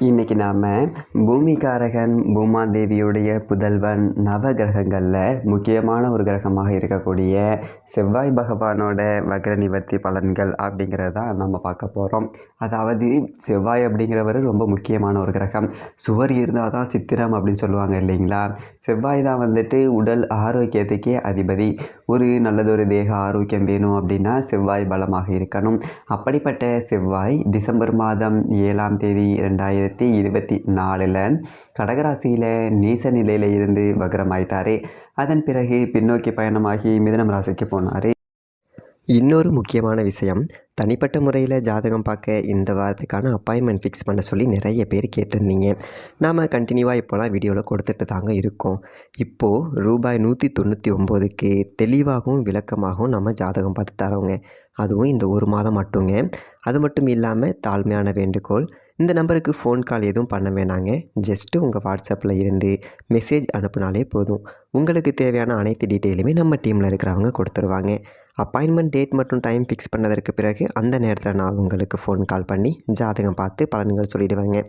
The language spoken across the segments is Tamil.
இன்றைக்கி நாம் பூமிகாரகன் பூமாதேவியுடைய புதல்வன் நவகிரகங்களில் முக்கியமான ஒரு கிரகமாக இருக்கக்கூடிய செவ்வாய் பகவானோட வக்ர நிவர்த்தி பலன்கள் அப்படிங்கிறது தான் நம்ம பார்க்க போகிறோம். அதாவது செவ்வாய் அப்படிங்கிறவர் ரொம்ப முக்கியமான ஒரு கிரகம். சுவர் இருந்தால் தான் சித்திரம் அப்படின்னு சொல்லுவாங்க இல்லைங்களா. செவ்வாய் தான் உடல் ஆரோக்கியத்துக்கே அதிபதி. ஒரு நல்லதொரு தேக ஆரோக்கியம் வேணும் அப்படின்னா செவ்வாய் பலமாக இருக்கணும். அப்படிப்பட்ட செவ்வாய் டிசம்பர் மாதம் 7ஆம் தேதி 2024 கடகராசியில் நீச நிலையில் இருந்து வக்ரமாயிட்டார். அதன் பிறகு பின்னோக்கி பயணமாகி மிதுனம் ராசிக்கு போனார். இன்னொரு முக்கியமான விஷயம், தனிப்பட்ட முறையில் ஜாதகம் பார்க்க இந்த வாரத்துக்கான அப்பாயின்மெண்ட் ஃபிக்ஸ் பண்ண சொல்லி நிறைய பேர் கேட்டிருந்தீங்க. நாம் கண்டினியூவாக இப்போலாம் வீடியோவில் கொடுத்துட்டு தாங்க இருக்கோம். இப்போது ரூபாய் 199க்கு தெளிவாகவும் விளக்கமாகவும் நம்ம ஜாதகம் பார்த்து தரோங்க. அதுவும் இந்த ஒரு மாதம் மட்டுங்க. அது மட்டும் இல்லாமல் தாழ்மையான வேண்டுகோள், இந்த நம்பருக்கு ஃபோன் கால் எதுவும் பண்ண வேணாங்க. ஜஸ்ட்டு உங்கள் வாட்ஸ்அப்பில் இருந்து மெசேஜ் அனுப்புனாலே போதும். உங்களுக்கு தேவையான அனைத்து டீட்டெயிலுமே நம்ம டீமில் இருக்கிறவங்க கொடுத்துருவாங்க. அப்பாயின்மெண்ட் டேட் மற்றும் டைம் ஃபிக்ஸ் பண்ணதற்கு பிறகு அந்த நேரத்தில் நான் உங்களுக்கு ஃபோன் கால் பண்ணி ஜாதகம் பார்த்து பலன்கள் சொல்லிவிடுவேங்க.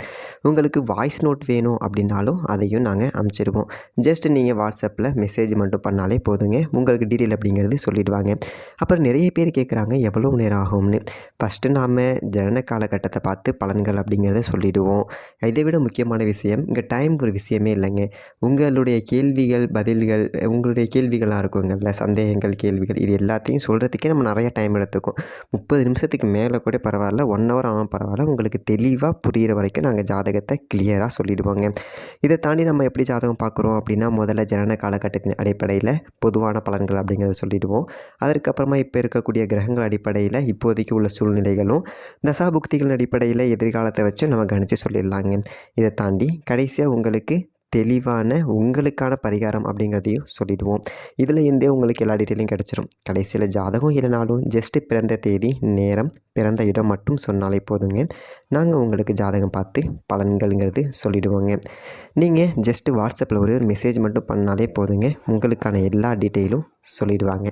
உங்களுக்கு வாய்ஸ் நோட் வேணும் அப்படின்னாலும் அதையும் நாங்கள் அனுப்பிச்சிடுவோம். ஜஸ்ட் நீங்கள் வாட்ஸ்அப்பில் மெசேஜ் மட்டும் பண்ணாலே போதுங்க. உங்களுக்கு டீட்டெயில் அப்படிங்கிறது சொல்லிவிடுவாங்க. அப்புறம் நிறைய பேர் கேட்குறாங்க எவ்வளோ நேரம் ஆகும்னு. ஃபஸ்ட்டு நாம் ஜனன காலகட்டத்தை பார்த்து பலன்கள் அப்படிங்கிறத சொல்லிவிடுவோம். இதை விட முக்கியமான விஷயம், இங்கே டைம் ஒரு விஷயமே இல்லைங்க. உங்களுடைய கேள்விகள் பதில்கள், உங்களுடைய கேள்விகளாக இருக்குங்கள்ல, சந்தேகங்கள் கேள்விகள், இது எல்லாத்தையும் சொல்கிறதுக்கே நம்ம நிறைய டைம் எடுத்துக்கும். 30 நிமிஷத்துக்கு மேலே கூட பரவாயில்ல, 1 ஹவர் ஆனாலும் பரவாயில்ல. உங்களுக்கு தெளிவாக புரிகிற வரைக்கும் நாங்கள் ஜாதகத்தை கிளியராக சொல்லிவிடுவோங்க. இதை தாண்டி நம்ம எப்படி ஜாதகம் பார்க்குறோம் அப்படின்னா, முதல்ல ஜனன காலகட்டத்தின் அடிப்படையில் பொதுவான பலன்கள் அப்படிங்கிறத சொல்லிவிடுவோம். அதற்கப்புறமா இப்போ இருக்கக்கூடிய கிரகங்கள் அடிப்படையில் இப்போதைக்கு உள்ள சூழ்நிலைகளும், தசாபுக்திகளின் அடிப்படையில் எதிர்காலத்தை வச்சு நம்ம கணித்து சொல்லிடலாங்க. இதை தாண்டி கடைசியாக உங்களுக்கு தெளிவான உங்களுக்கான பரிகாரம் அப்படிங்கிறதையும் சொல்லிவிடுவோம். இதில் இருந்தே உங்களுக்கு எல்லா டீட்டெயிலும் கிடச்சிரும். கடைசியில் ஜாதகம் இல்லைனாலும் ஜஸ்ட்டு பிறந்த தேதி, நேரம், பிறந்த இடம் மட்டும் சொன்னாலே போதுங்க. நாங்கள் உங்களுக்கு ஜாதகம் பார்த்து பலன்கள்ங்கிறது சொல்லிவிடுவோங்க. நீங்கள் ஜஸ்ட்டு வாட்ஸ்அப்பில் ஒரு மெசேஜ் மட்டும் பண்ணாலே போதுங்க. உங்களுக்கான எல்லா டீட்டெயிலும் சொல்லிவிடுவாங்க.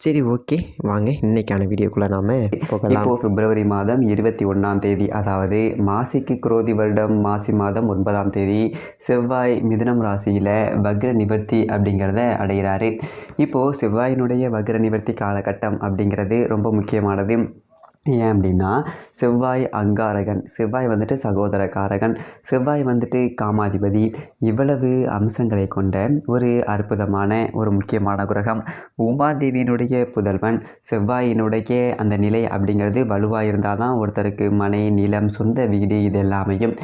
சரி, ஓகே, வாங்க இன்றைக்கான வீடியோக்குள்ளே நாம் போகலாம். இப்போது பிப்ரவரி மாதம் 21ஆம் தேதி, அதாவது மாசிக்கு குரோதி வருடம் மாசி மாதம் 9ஆம் தேதி செவ்வாய் மிதுனம் ராசியில் வக்ர நிவர்த்தி அப்படிங்கிறத அடைகிறாரு. இப்போது செவ்வாயினுடைய வக்ர நிவர்த்தி காலகட்டம் அப்படிங்கிறது ரொம்ப முக்கியமானது. ஏன் அப்படின்னா, செவ்வாய் அங்காரகன், செவ்வாய் சகோதரக்காரகன், செவ்வாய் காமாதிபதி, இவ்வளவு அம்சங்களை கொண்ட ஒரு அற்புதமான ஒரு முக்கியமான கிரகம். உமாதேவியினுடைய புதல்வன். செவ்வாயினுடைய அந்த நிலை அப்படிங்கிறது வலுவாக இருந்தால் தான் ஒருத்தருக்கு மனை, நிலம், சொந்த வீடு இது எல்லாமையும்.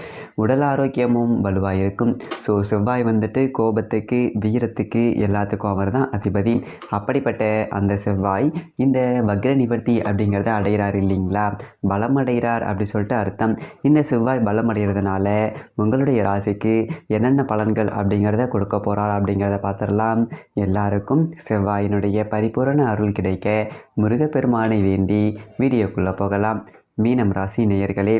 உடல் ஆரோக்கியமும் வலுவாக இருக்கும். ஸோ செவ்வாய் கோபத்துக்கு, வீரத்துக்கு, எல்லாத்துக்கும் அவர் தான் அதிபதி. அப்படிப்பட்ட அந்த செவ்வாய் இந்த வக்ர நிவர்த்தி அப்படிங்கிறத அடைகிறார் இல்லைங்களா. பலமடைகிறார் அப்படி சொல்லிட்டு அர்த்தம். இந்த செவ்வாய் பலமடைகிறதுனால உங்களுடைய ராசிக்கு என்னென்ன பலன்கள் அப்படிங்கிறத கொடுக்க போகிறார் அப்படிங்கிறத பார்த்துடலாம். எல்லாருக்கும் செவ்வாயினுடைய பரிபூரண அருள் கிடைக்க முருகப்பெருமானை வேண்டி வீடியோக்குள்ளே போகலாம். மீனம் ராசி நேயர்களே,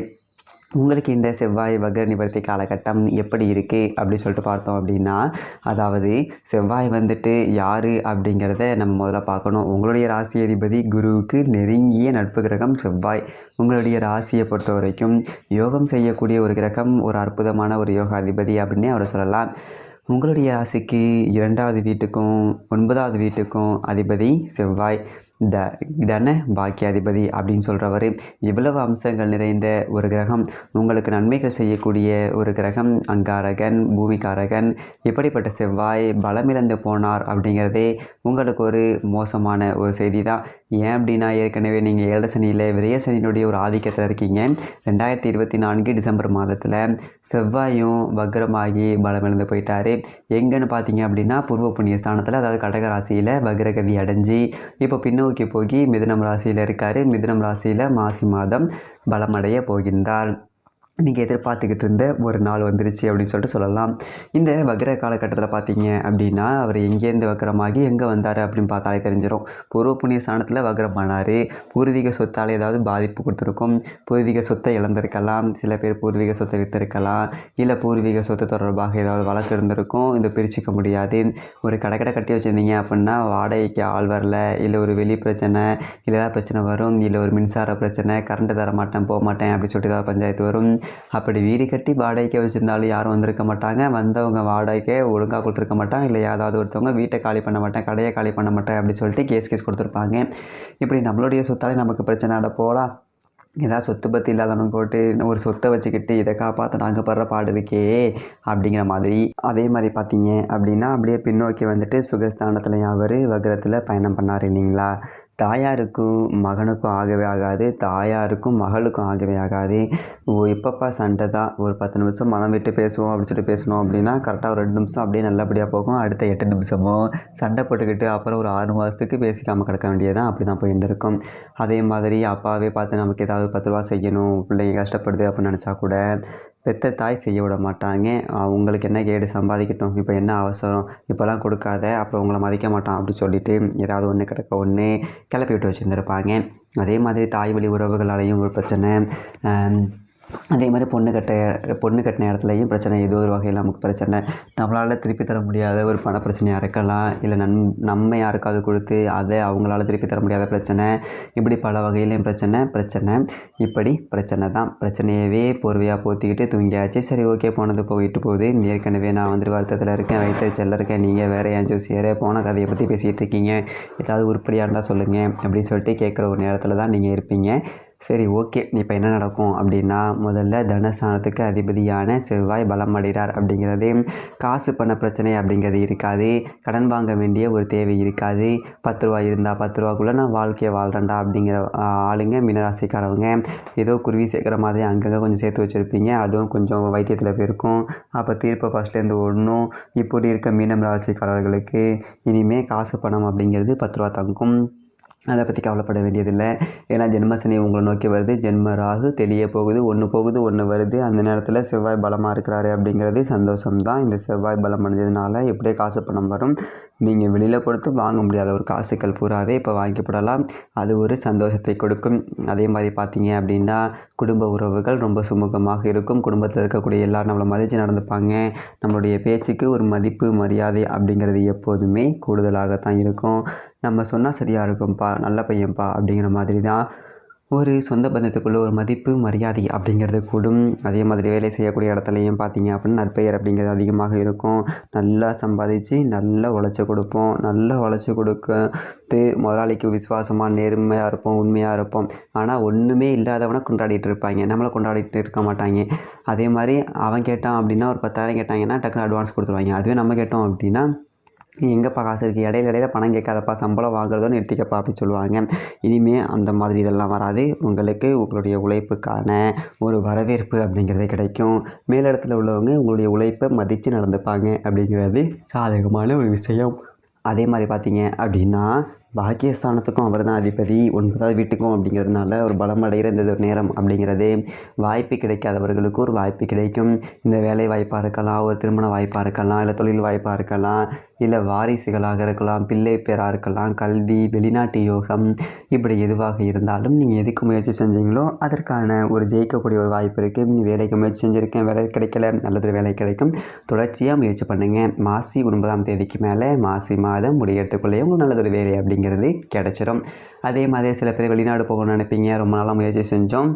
உங்களுக்கு இந்த செவ்வாய் வக்ர நிவர்த்தி காலகட்டம் எப்படி இருக்குது அப்படி சொல்லிட்டு பார்த்தோம் அப்படின்னா, அதாவது செவ்வாய் யார் அப்படிங்கிறத நம்ம முதல்ல பார்க்கணும். உங்களுடைய ராசி அதிபதி குருவுக்கு நெருங்கிய நட்பு கிரகம் செவ்வாய். உங்களுடைய ராசியை பொறுத்த வரைக்கும் யோகம் செய்யக்கூடிய ஒரு கிரகம், ஒரு அற்புதமான ஒரு யோக அதிபதி அப்படின்னே அவரை சொல்லலாம். உங்களுடைய ராசிக்கு 2வது வீட்டுக்கும் 9வது வீட்டுக்கும் அதிபதி செவ்வாய், தன பாக்கியாதிபதி அப்படின்னு சொல்கிறவர். இவ்வளவு அம்சங்கள் நிறைந்த ஒரு கிரகம், உங்களுக்கு நன்மைகள் செய்யக்கூடிய ஒரு கிரகம் அங்காரகன், பூமிகாரகன். இப்படிப்பட்ட செவ்வாய் பலமிழந்து போனார் அப்படிங்கிறதே உங்களுக்கு ஒரு மோசமான ஒரு செய்தி தான். ஏன் அப்படின்னா, ஏற்கனவே நீங்கள் 7 சனியில் விரைய சனியினுடைய ஒரு ஆதிக்கத்தில் இருக்கீங்க. 2024 டிசம்பர் மாதத்தில் செவ்வாயும் வக்ரமாகி பலமிழந்து போயிட்டார். எங்கன்னு பார்த்தீங்க அப்படின்னா, பூர்வ புண்ணிய ஸ்தானத்தில், அதாவது கடகராசியில் வக்ரகதி அடைஞ்சி இப்போ பின்னோக்கி போகி மிதுனம் ராசியில் இருக்கார். மிதுனம் ராசியில் மாசி மாதம் பலமடைய போகின்றார். நீங்கள் எதிர்பார்த்துக்கிட்டு இருந்த ஒரு நாள் வந்துருச்சு அப்படின்னு சொல்லிட்டு சொல்லலாம். இந்த வக்ர காலகட்டத்தில் பார்த்தீங்க அப்படின்னா, அவர் எங்கேருந்து வக்ரமாகி எங்கே வந்தார் அப்படின்னு பார்த்தாலே தெரிஞ்சிடும். பூர்வ புண்ணிய ஸ்தானத்தில் வக்ரமானார். பூர்வீக சொத்தால் ஏதாவது பாதிப்பு கொடுத்துருக்கும். பூர்வீக சொத்தை இழந்திருக்கலாம். சில பேர் பூர்வீக சொத்தை விற்றுருக்கலாம். இல்லை பூர்வீக சொத்து தொடர்பாக ஏதாவது வழக்கு இருந்திருக்கும். இதை பிரிச்சிக்க முடியாது. ஒரு கடை கட்டி வச்சுருந்தீங்க அப்படின்னா வாடகைக்கு ஆள் வரல, இல்லை ஒரு வெளி பிரச்சனை, இல்லை ஏதாவது பிரச்சனை வரும், இல்லை ஒரு மின்சார பிரச்சனை, கரண்ட்டு தர மாட்டேன், போக மாட்டேன் அப்படி சொல்லிட்டு ஏதாவது பஞ்சாயத்து வரும். அப்படி வீடு கட்டி வாடகைக்கு வச்சுருந்தாலும் யாரும் வந்திருக்க மாட்டாங்க. வந்தவங்க வாடகைக்கே ஒழுங்காக கொடுத்துருக்க மாட்டாங்க. இல்லை ஏதாவது ஒருத்தவங்க வீட்டை காலி பண்ண மாட்டேன், கடையை காலி பண்ண மாட்டேன் அப்படின்னு சொல்லிட்டு கேஸ் கொடுத்துருப்பாங்க. இப்படி நம்மளுடைய சொத்தாலே நமக்கு பிரச்சனை நடப்போலாம். ஏதாவது சொத்து பற்றி இல்லாதவங்க போட்டு ஒரு சொத்தை வச்சுக்கிட்டு இதை காப்பாற்ற நாங்கள் படுற பாடு இருக்கே அப்படிங்கிற மாதிரி. அதே மாதிரி பார்த்தீங்க அப்படின்னா அப்படியே பின்னோக்கி வந்துட்டு சுகஸ்தானத்தில் அவர் வக்ரத்தில் பயணம் பண்ணார் இல்லைங்களா. தாயாருக்கும் மகனுக்கும் ஆகவே ஆகாது, தாயாருக்கும் மகளுக்கும் ஆகவே ஆகாது. எப்பப்பா சண்டை தான், ஒரு 10 நிமிஷம் மனம் விட்டு பேசுவோம் அப்படின்னு சொல்லிட்டு பேசணும் அப்படின்னா கரெக்டாக ஒரு 2 நிமிஷம் அப்படியே நல்லபடியாக போகும். அடுத்த 8 நிமிஷமும் சண்டை போட்டுக்கிட்டு அப்புறம் ஒரு 6 மாதத்துக்கு பேசிக்காமல் கிடக்க வேண்டியதான். அப்படி தான் போயிருந்திருக்கும். அதே மாதிரி அப்பாவே பார்த்து நமக்கு ஏதாவது 10 ரூபா செய்யணும், பிள்ளைங்க கஷ்டப்படுது அப்படின்னு நினச்சா கூட பெத்த தாய் செய்ய விட மாட்டாங்க. உங்களுக்கு என்ன கேடு, சம்பாதிக்கட்டும், இப்போ என்ன அவசரம், இப்போலாம் கொடுக்காத, அப்புறம் உங்களை மதிக்க மாட்டான் அப்படி சொல்லிவிட்டு ஏதாவது ஒன்று கிடக்க ஒன்று கிளப்பி விட்டு வச்சுருந்துருப்பாங்க. அதே மாதிரி தாய் வழி உறவுகளாலேயும் ஒரு பிரச்சனை. அதே மாதிரி பொண்ணு கட்டின இடத்துலையும் பிரச்சனை, ஏதோ ஒரு வகையில் நமக்கு பிரச்சனை. நம்மளால் திருப்பி தர முடியாத ஒரு பண பிரச்சனையாக இருக்கலாம், இல்லை நம்ம யாருக்காவது கொடுத்து அதை அவங்களால திருப்பி தர முடியாத பிரச்சனை. இப்படி பல வகையிலையும் பிரச்சனை. இப்படி பிரச்சனை தான். பிரச்சனையவே போர்வையாக போற்றிக்கிட்டு தூங்கியாச்சு. சரி ஓகே, போனது போயிட்டு போகுது. ஏற்கனவே நான் வந்துட்டு வருத்தத்தில் இருக்கேன், வயிற்றுச்சல்ல இருக்கேன், நீங்கள் வேறு என் ஜோசியரே போன கதையை பற்றி பேசிகிட்டு இருக்கீங்க, ஏதாவது உருப்படியாக இருந்தால் சொல்லுங்கள் அப்படின்னு சொல்லிட்டு கேட்குற ஒரு நேரத்தில் தான் நீங்கள் இருப்பீங்க. சரி ஓகே, இப்போ என்ன நடக்கும் அப்படின்னா, முதல்ல தனஸ்தானத்துக்கு அதிபதியான செவ்வாய் பலம் அடைகிறார். அப்படிங்கிறது காசு பண்ண பிரச்சனை அப்படிங்கிறது இருக்காது. கடன் வாங்க வேண்டிய ஒரு தேவை இருக்காது. 10 ரூபா இருந்தால் 10 ரூபாக்குள்ளே நான் வாழ்க்கையை வாழ்கிறேன்டா அப்படிங்கிற ஆளுங்க மீனராசிக்காரவங்க ஏதோ குருவி சேர்க்குற மாதிரி அங்கங்கே கொஞ்சம் சேர்த்து வச்சுருப்பீங்க. அதுவும் கொஞ்சம் வைத்தியத்தில் போயிருக்கும். அப்போ தீர்ப்பை ஃபஸ்ட்லேருந்து ஓடணும். இப்படி இருக்க மீனம் ராசிக்காரர்களுக்கு இனிமேல் காசு பணம் அப்படிங்கிறது 10 ரூபா தங்கும். அதை பற்றி கவலைப்பட வேண்டியதில்லை. ஏன்னா ஜென்மசனி உங்களை நோக்கி வருது, ஜென்ம ராகு தெளிய போகுது, ஒன்று வருது. அந்த நேரத்தில் செவ்வாய் பலமாக இருக்கிறாரு அப்படிங்கிறது சந்தோஷம்தான். இந்த செவ்வாய் பலம் அடைஞ்சதுனால எப்படியே காசு பணம் வரும். நீங்கள் வெளியில் கொடுத்து வாங்க முடியாத ஒரு காசுக்கள் பூராவே இப்போ வாங்கிப்படலாம். அது ஒரு சந்தோஷத்தை கொடுக்கும். அதே மாதிரி பார்த்தீங்க அப்படின்னா குடும்ப உறவுகள் ரொம்ப சுமூகமாக இருக்கும். குடும்பத்தில் இருக்கக்கூடிய எல்லோரும் நம்மளை மதித்து நடந்துப்பாங்க. நம்மளுடைய பேச்சுக்கு ஒரு மதிப்பு மரியாதை அப்படிங்கிறது எப்போதுமே கூடுதலாகத்தான் இருக்கும். நம்ம சொன்னால் சரியாக இருக்கும்ப்பா, நல்ல பையன்ப்பா அப்படிங்கிற மாதிரி தான் ஒரு சொந்த பந்தத்துக்குள்ளே ஒரு மதிப்பு மரியாதை அப்படிங்கிறது கூடும். அதே மாதிரி வேலை செய்யக்கூடிய இடத்துலையும் பார்த்தீங்க அப்படின்னா நற்பெயர் அப்படிங்கிறது அதிகமாக இருக்கும். நல்லா சம்பாதிச்சு நல்லா உழைச்சி கொடுப்போம். நல்லா உழைச்சி கொடுத்து முதலாளிக்கு விசுவாசமாக நேர்மையாக இருப்போம், உண்மையாக இருப்போம். ஆனால் ஒன்றுமே இல்லாதவனை கொண்டாடிட்டு இருப்பாங்க, நம்மளை கொண்டாடிட்டு இருக்க மாட்டாங்க. அதே மாதிரி அவன் கேட்டான் அப்படின்னா ஒரு 10,000 கேட்டாங்கன்னா டக்குனு அட்வான்ஸ் கொடுத்துருவாங்க. அதுவே நம்ம கேட்டோம் அப்படின்னா எங்கேப்பா காசு இருக்குது, இடையில பணம் கேட்காதப்பா, சம்பளம் வாங்குறதோ நிறுத்திக்கப்பா அப்படின்னு சொல்லுவாங்க. இனிமேல் அந்த மாதிரி இதெல்லாம் வராது. உங்களுக்கு உங்களுடைய உழைப்புக்கான ஒரு வரவேற்பு அப்படிங்கிறது கிடைக்கும். மேலிடத்தில் உள்ளவங்க உங்களுடைய உழைப்பை மதித்து நடந்துப்பாங்க அப்படிங்கிறது சாதகமான ஒரு விஷயம். அதே மாதிரி பார்த்தீங்க அப்படின்னா பாக்கியஸ்தானத்துக்கும் அவர் தான் அதிபதி, 9வது வீட்டுக்கும் அப்படிங்கிறதுனால ஒரு பலம் அடைகிற இந்த ஒரு நேரம் அப்படிங்கிறது வாய்ப்பு கிடைக்காதவர்களுக்கு ஒரு வாய்ப்பு கிடைக்கும். இந்த வேலை வாய்ப்பாக இருக்கலாம், ஒரு திருமண வாய்ப்பாக இருக்கலாம், இல்லை தொழில் வாய்ப்பாக இருக்கலாம், இல்லை வாரிசுகளாக இருக்கலாம், பிள்ளை பேராக இருக்கலாம், கல்வி, வெளிநாட்டு யோகம், இப்படி எதுவாக இருந்தாலும் நீங்கள் எதுக்கு முயற்சி செஞ்சீங்களோ அதற்கான ஒரு ஜெயிக்கக்கூடிய ஒரு வாய்ப்பு இருக்குது. வேலைக்கு முயற்சி செஞ்சுருக்கேன், வேலை கிடைக்கல, நல்லதொரு வேலை கிடைக்கும். தொடர்ச்சியாக முயற்சி பண்ணுங்கள். மாசி 9ஆம் தேதிக்கு மேலே மாசி மாதம் முடியறதுக்குள்ளேயே உங்களுக்கு நல்லதொரு வேலை அப்படிங்கிறது கிடைச்சிடும். அதே மாதிரி சில பேர் வெளிநாடு போகணும்னு நினைப்பீங்க, ரொம்ப நாளாக முயற்சி செஞ்சோம்,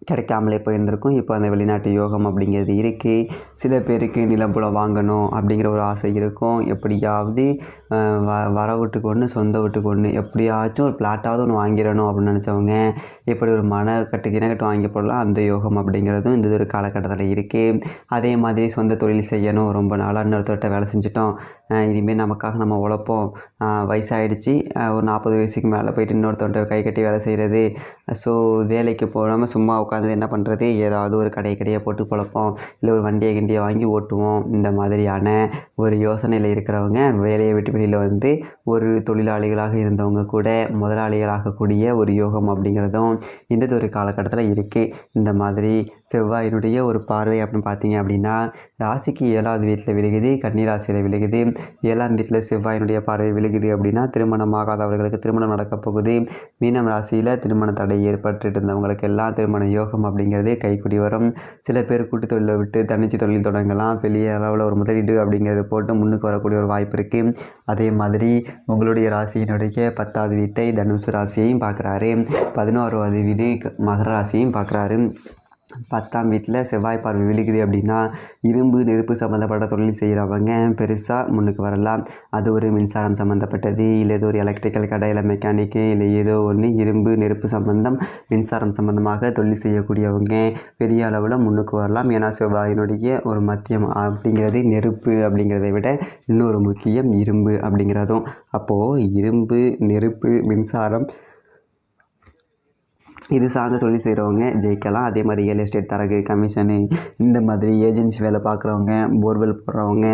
கிடைக்காமலே போயிருந்திருக்கும். இப்போ அந்த வெளிநாட்டு யோகம் அப்படிங்கிறது இருக்குது. சில பேருக்கு நிலப்புலம் வாங்கணும் அப்படிங்கிற ஒரு ஆசை இருக்கும். எப்படியாவது வர வீட்டுக்கு ஒன்று, சொந்த வீட்டுக்கு ஒன்று, எப்படியாச்சும் ஒரு பிளாட்டாவது ஒன்று வாங்கிடணும் அப்படின்னு நினச்சவங்க இப்படி ஒரு கிணக்கட்டு வாங்கி போடலாம். அந்த யோகம் அப்படிங்கிறதும் இந்த ஒரு காலகட்டத்தில் இருக்குது. அதே மாதிரி சொந்த தொழில் செய்யணும், ரொம்ப நாளாக இன்னொருத்தர்கிட்ட வேலை செஞ்சுட்டோம், இனிமேல் நமக்காக நம்ம உழைப்போம், வயசாகிடுச்சு, ஒரு 40 வயசுக்கு மேலே போயிட்டு இன்னொருத்தர்கிட்ட கை கட்டி வேலை செய்கிறது, ஸோ வேலைக்கு போகாமல் சும்மா உட்காந்து என்ன பண்ணுறது, ஏதாவது ஒரு கடையை போட்டு குழப்போம், இல்லை ஒரு வண்டியை வாங்கி ஓட்டுவோம். இந்த மாதிரியான ஒரு யோசனையில் இருக்கிறவங்க வேலையை விட்டு வெளியில் வந்து ஒரு தொழிலாளிகளாக இருந்தவங்க கூட முதலாளிகளாகக்கூடிய ஒரு யோகம் அப்படிங்கிறதும் இந்த ஒரு காலகட்டத்தில் இருக்குது. இந்த மாதிரி செவ்வாயினுடைய ஒரு பார்வை அப்படின்னு பார்த்தீங்க அப்படின்னா ராசிக்கு 7வது வீட்டில் விழுகுது, கன்னி ராசியில் விழுகுது. 7ஆம் வீட்டில் செவ்வாயினுடைய பார்வை விழுகுது அப்படின்னா திருமணமாகாதவர்களுக்கு திருமணம் நடக்கப் போகுது. மீனம் ராசியில் திருமண தடை ஏற்பட்டு இருந்தவங்களுக்கு எல்லாம் திருமண யோகம் அப்படிங்கிறது கைக்குடி வரும். சில பேர் கூட்டு தொழிலை விட்டு தனிச்சு தொழில் தொடங்கலாம். பெரிய அளவில் ஒரு முதலீடு அப்படிங்கிறது போட்டு முன்னுக்கு வரக்கூடிய ஒரு வாய்ப்பு இருக்குது. அதே மாதிரி உங்களுடைய ராசியினுடைய 10வது வீட்டை தனுசு ராசியையும் பார்க்குறாரு, 11வது வீடு மகர ராசியையும் பார்க்குறாரு. 10ஆம் வீட்டில் செவ்வாய் பார்வை விழுகுது அப்படின்னா இரும்பு நெருப்பு சம்மந்தப்பட்ட தொழில் செய்கிறவங்க பெருசாக முன்னுக்கு வரலாம். அது ஒரு மின்சாரம் சம்மந்தப்பட்டது, இல்லை ஏதோ ஒரு எலக்ட்ரிக்கல் கடை, இல்லை மெக்கானிக்கு, இல்லை ஏதோ ஒன்று இரும்பு நெருப்பு சம்பந்தம் மின்சாரம் சம்மந்தமாக தொழில் செய்யக்கூடியவங்க பெரிய அளவில் முன்னுக்கு வரலாம். ஏன்னா செவ்வாயினுடைய ஒரு மத்தியம் அப்படிங்கிறது நெருப்பு அப்படிங்கிறத விட இன்னொரு முக்கியம் இரும்பு அப்படிங்கிறதும். அப்போது இரும்பு நெருப்பு மின்சாரம் இது சார்ந்த தொழில் செய்கிறவங்க ஜெயிக்கலாம். அதே மாதிரி ரியல் எஸ்டேட், தரகு, கமிஷனு, இந்த மாதிரி ஏஜென்சி வேலை பார்க்குறவங்க, போர்வெல் போடுறவங்க,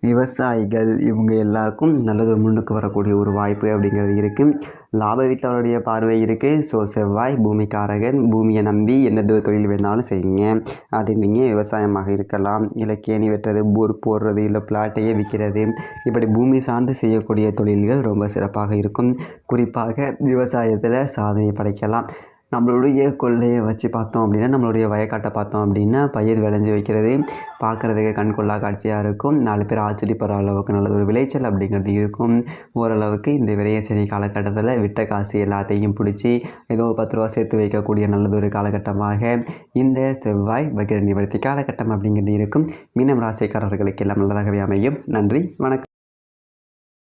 விவசாயிகள், இவங்க எல்லாருக்கும் நல்லது முன்னுக்கு வரக்கூடிய ஒரு வாய்ப்பு அப்படிங்கிறது இருக்குது. லாப வீட்டில் அவருடைய பார்வை இருக்குது. ஸோ செவ்வாய் பூமிக்காரகன். பூமியை நம்பி என்னது தொழில் வேணாலும் செய்யுங்க. அது நீங்கள் விவசாயமாக இருக்கலாம், இல்லை கேணி வெட்டுறது, போர் போடுறது, இல்லை பிளாட்டையே விற்கிறது, இப்படி பூமி சார்ந்து செய்யக்கூடிய தொழில்கள் ரொம்ப சிறப்பாக இருக்கும். குறிப்பாக விவசாயத்தில் சாதனை படைக்கலாம். நம்மளுடைய கொள்ளையை வச்சு பார்த்தோம் அப்படின்னா, நம்மளுடைய வயக்காட்டை பார்த்தோம் அப்படின்னா பயிர் விளைஞ்சி வைக்கிறது பார்க்குறதுக்கு கண்கொள்ளா காட்சியாக இருக்கும். 4 பேர் ஆச்சரியப்படுற அளவுக்கு நல்லது ஒரு விளைச்சல் அப்படிங்கிறது இருக்கும். ஓரளவுக்கு இந்த விரையசனி காலகட்டத்தில் விட்ட காசு எல்லாத்தையும் பிடிச்சி ஏதோ 10 ரூபா சேர்த்து வைக்கக்கூடிய நல்லதொரு காலகட்டமாக இந்த செவ்வாய் வக்கிர நிவர்த்தி காலகட்டம் அப்படிங்கிறது இருக்கும். மீனம் ராசிக்காரர்களுக்கு எல்லாம் நல்லதாகவே அமையும். நன்றி, வணக்கம்.